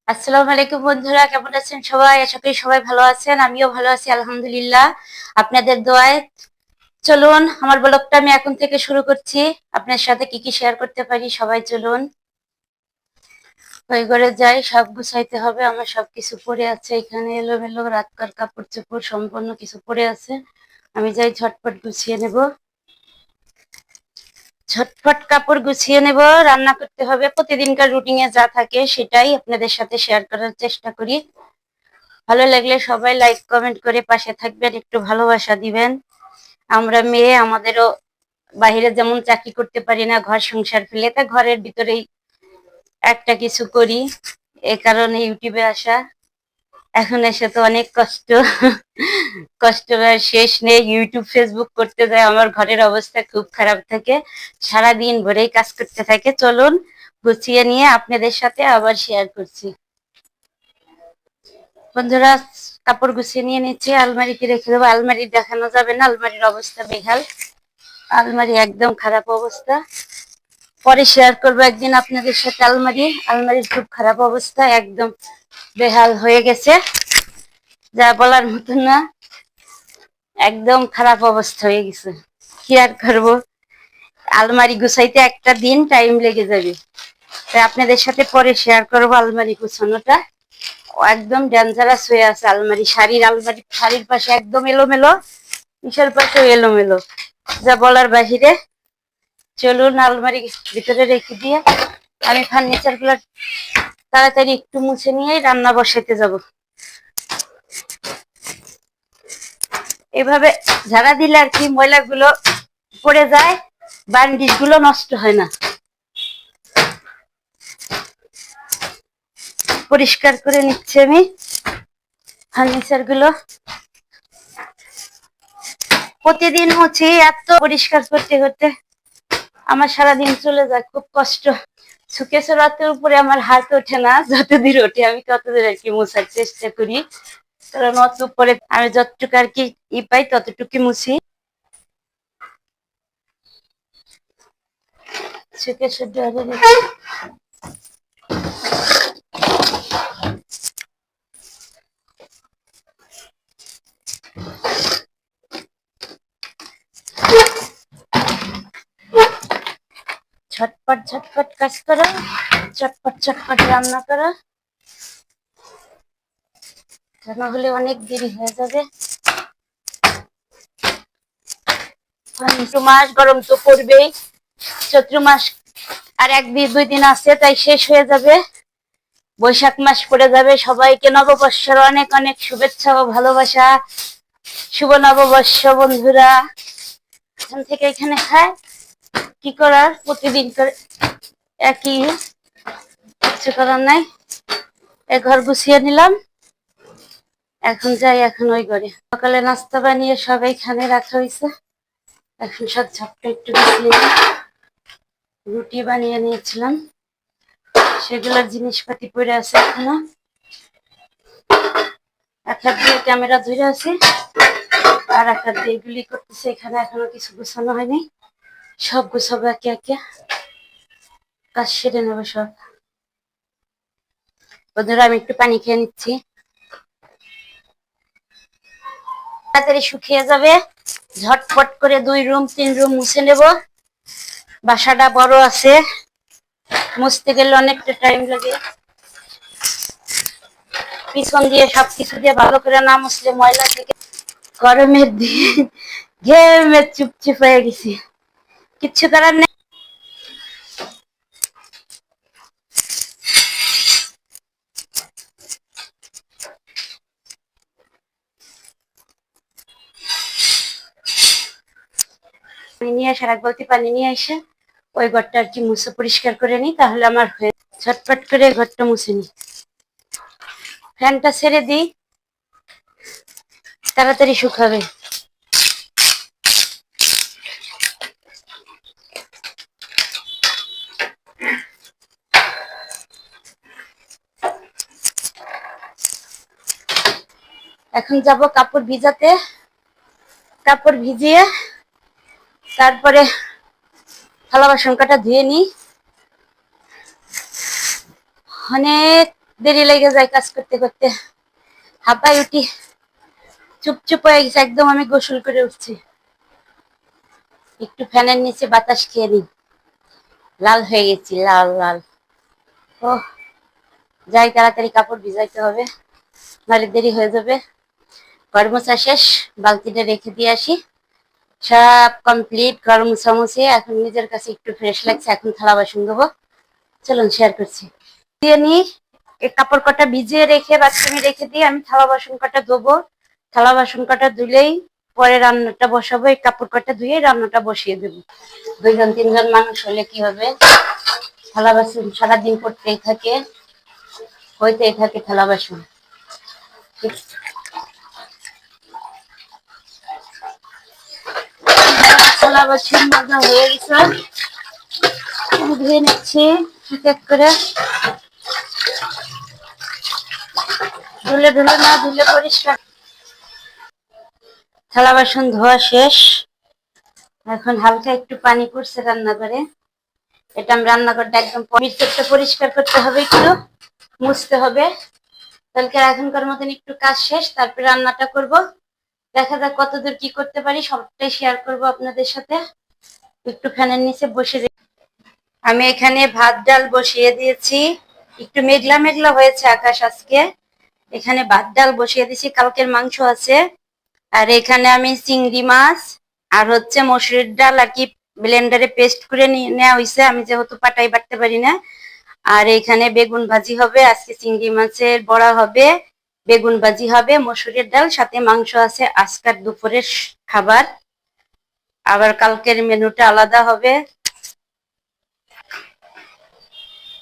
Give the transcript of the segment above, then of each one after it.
আসসালামু আলাইকুম বন্ধুরা, কেমন আছেন সবাই? আশা করি সবাই ভালো আছেন। আমিও ভালো আছি আলহামদুলিল্লাহ, আপনাদের দোয়ায়। চলুন আমার ব্লগটা আমি এখন থেকে শুরু করছি। আপনার সাথে কি কি শেয়ার করতে পারি সবাই চলুন। ওই ঘরে যাই, সব গুছাইতে হবে। আমার সবকিছু পড়ে আছে এখানে, এলোমেলো রাতকার কাপড় চোপড় সম্পূর্ণ কিছু পড়ে আছে। আমি যাই ঝটপট গুছিয়ে নেব। ঝটপট কাপড় গুছিয়ে নেব, রান্না করতে হবে। প্রতিদিনকার রুটিনে যা থাকে সেটাই আপনাদের সাথে শেয়ার করার চেষ্টা করি। ভালো লাগলে সবাই লাইক কমেন্ট করে পাশে থাকবেন, একটু ভালোবাসা দিবেন। আমরা মেয়ে, আমাদেরও বাহিরে যেমন চাকরি করতে পারি না, ঘর সংসার ফেলে, তা ঘরের ভিতরেই একটা কিছু করি। এ কারণে ইউটিউবে আসা। এখন এসে তো অনেক কষ্ট, কষ্টের আর শেষ নেই। ইউটিউব ফেসবুক করতে যায় আমার ঘরের অবস্থা খুব খারাপ থাকে, সারাদিন ভরেই কাজ করতে থাকে। চলুন গুছিয়ে নিয়ে আপনাদের সাথে আবার শেয়ার করছি। বন্ধুরা, কাপড় গুছিয়ে নিয়ে নিচ্ছি, আলমারিতে রেখে দেবো। আলমারি দেখানো যাবে না, আলমারির অবস্থা বেহাল। আলমারি একদম খারাপ অবস্থা। পরে শেয়ার করবো একদিন আপনাদের সাথে। আলমারির খুব খারাপ অবস্থা, একদম বেহাল হয়ে গেছে, যা বলার মতন না। একদম খারাপ অবস্থা হয়ে গেছে, কি আর করবো। আলমারি গুছাইতে একটা দিন টাইম লেগে যাবে, তাই আপনাদের সাথে পরে শেয়ার করবো আলমারি গুছানোটা। একদম ডেঞ্জারাস হয়ে আছে আলমারি। শাড়ির পাশে একদম এলোমেলো, নিচের পাশেও এলোমেলো, যা বলার বাহিরে। চলুন আলমারি ভিতরে রেখে দিয়ে আমি ফার্নিচার গুলো তাড়াতাড়ি একটু মুছে নিয়েই রান্না বসাইতে যাব। এভাবে ঝাড়া দিলে আর কি ময়লা গুলো পড়ে যায়, বান্ডিশ গুলো নষ্ট হয় না। পরিষ্কার করে নিচ্ছি আমি ফার্নিচার গুলো। প্রতিদিন মুছি, এত পরিষ্কার করতে করতে আমার সারাদিন চলে যায়, খুব কষ্ট। সুকেশ রাতের উপরে আমার হাত ওঠে না, যতদূর ওঠে আমি ততদূর আর কি মোছার চেষ্টা করি। কারণ অত উপরে আমি যতটুকু আর কি পাই ততটুকু মুছি। সুকেশের ডয়ারে ঝটপট ঝটপট কাজ করা, চটপট চটপট রান্না করা, তা না হলে অনেক দেরি হয়ে যাবে। মাস গরম তো পড়বেই, চৈত্র মাস আর দুই দিন আছে, তাই শেষ হয়ে যাবে। বৈশাখ মাস পড়ে যাবে। সবাইকে নববর্ষের অনেক অনেক শুভেচ্ছা ও ভালোবাসা। শুভ নববর্ষ বন্ধুরা। এখান থেকে এখানে খায়, কি করার, প্রতিদিন করে একই, কিছু করার নাই। এ ঘর গুছিয়ে নিলাম, এখন যাই এখন ওই ঘরে। সকালে নাস্তা বানিয়ে সব এইখানে রাখা হয়েছে, এখন সব ঝাপটা একটু গুছিয়ে নিই। রুটি বানিয়ে নিয়েছিলাম, সেগুলোর জিনিসপাতি পড়ে আছে এখনো। এক হাত দিয়ে ক্যামেরা ধরে আছে, আর এক হাত দিয়ে এগুলি করতেছে। এখানে এখনো কিছু গুছানো হয়নি, সব গুছাবো একে একে, কাজ সেরে নেবো সব। বন্ধুরা, আমি একটু পানি খেয়ে নিচ্ছি, তাড়াতাড়ি শুকিয়ে যাবে। ঝটপট করে 2 রুম 3 রুম মুছে নেব। বাসাটা বড় আছে, মুছতে গেলে অনেকটা টাইম লাগে। পিছন দিয়ে সবকিছু দিয়ে ভালো করে না মুছলে ময়লা থেকে গরমের দিয়ে ঘেমে চুপচুপ হয়ে গেছি, কিচ্ছু করার নেই। নিয়ে আসার এক বালতি পানি নিয়ে এসে ওই ঘরটা আর কি মুছে পরিষ্কার করে নিই, তাহলে আমার হয়ে। ঝটপট করে ঘরটা মুছে নিই, ফ্যানটা ছেড়ে দিই, তাড়াতাড়ি শুকাবে। এখন যাব কাপড় ভিজাতে, কাপড় ভিজিয়ে তারপরে থালা বাসন কাটা ধুয়ে নিই। অনেক দেরি লেগে যায় কাজ করতে করতে, হাঁপাই উঠি, চুপচুপ হয়ে গেছে একদম। আমি গোসল করে উঠছি, একটু ফ্যানের নিচে বাতাস খেয়ে নিই। লাল হয়ে গেছি, লাল লাল। ও যাই, তাড়াতাড়ি কাপড় ভিজাইতে হবে, নাহলে দেরি হয়ে যাবে। ঘর মোছা শেষ, বালতিটা রেখে দিয়ে আসি। সব কমপ্লিট, ঘর মোছা মুছে এখন নিজের কাছে একটু ফ্রেশ লাগছে। এখন থালা বাসন ধোবো, চলুন শেয়ার করছি। দিয়ে নি, এই কাপড় কটা ভিজিয়ে রেখে বাথরুমে রেখে দিয়ে আমি থালা বাসন কটা ধোবো। থালা বাসন কটা ধুলেই পরে রান্নাটা বসাবো। এই কাপড় কটা ধুয়ে রান্নাটা বসিয়ে দেবো। 2-3 জন মানুষ হলে কি হবে, থালা বাসন সারাদিন করতেই থাকে, হইতেই থাকে থালা বাসন। থালা বাসন মাজা হয়ে গেছে, ধুয়ে নিচ্ছি এক এক করে। ধুলে ধুলে না ধুলে পরিষ্কার। থালা বাসন ধোয়া শেষ, এখন হালকা একটু পানি পড়ছে রান্না করে। এটা আমি রান্নাঘরটা একদম পরিষ্কার করতে হবে, একটু মুছতে হবে। কালকে এখনকার মতন একটু কাজ শেষ, তারপরে রান্নাটা করব। দেখা যাক কতদূর কি করতে পারি, সবটাই শেয়ার করব আপনাদের সাথে। একটু ফ্যানের নিচে বসে আমি এখানে ভাত ডাল বসিয়ে দিয়েছি। একটু মেঘলা মেঘলা হয়েছে আকাশ আজকে। এখানে ভাত ডাল বসিয়ে দিয়েছি, কালকের মাংস আছে। আর এখানে আমি চিংড়ি মাছ আর হচ্ছে মসুরির ডাল আর কি ব্লেন্ডারে পেস্ট করে নেওয়া হয়েছে, আমি যেহেতু পাটাই বাটতে পারি না। আর এখানে বেগুন ভাজি হবে, আজকে চিংড়ি মাছের বড়া হবে, বেগুন ভাজি হবে, মসুরের ডাল, সাথে মাংস আছে। আজকের দুপুরের খাবার, আবার কালকের মেনুটা আলাদা হবে।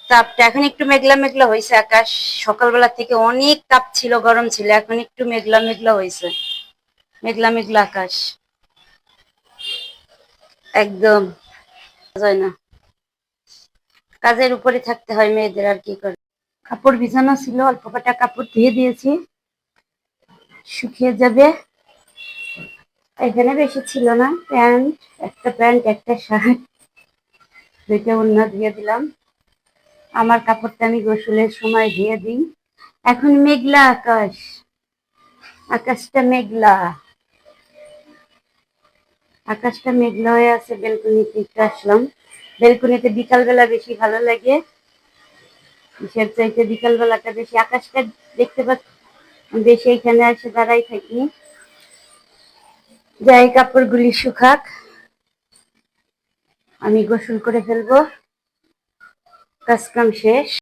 তাপটা এখন একটু মেঘলা মেঘলা হয়েছে আকাশ। সকালবেলা থেকে অনেক তাপ ছিল, গরম ছিল, এখন একটু মেঘলা মেঘলা হয়েছে, মেঘলা মেঘলা আকাশ একদম। যায় না, কাজের উপরে থাকতে হয় মেয়েদের, আর কি করে। কাপড় ভিজানো ছিল, অল্প কটা কাপড় ধুয়ে দিয়েছি, শুকিয়ে যাবে। এখানে বেশি ছিল না, প্যান্ট একটা শার্ট, 2টা ওড়না ধুয়ে দিলাম। আমার কাপড়টা আমি গোসলের সময় ধুয়ে দিই। এখন মেঘলা আকাশ, আকাশটা মেঘলা, আকাশটা মেঘলা হয়ে আছে। বেলকনিতে একটু আসলাম, বেলকনিতে বিকালবেলা বেশি ভালো লাগে, কিসের চাইতে বিকালবেলাটা বেশি। আকাশটা দেখতে পাচ্ছি, বেশি এখানে এসে দাঁড়াই থাকি। যাই কাপড়গুলি শুকাক, আমি গোসল করে ফেলবো, কাজ কাম শেষ।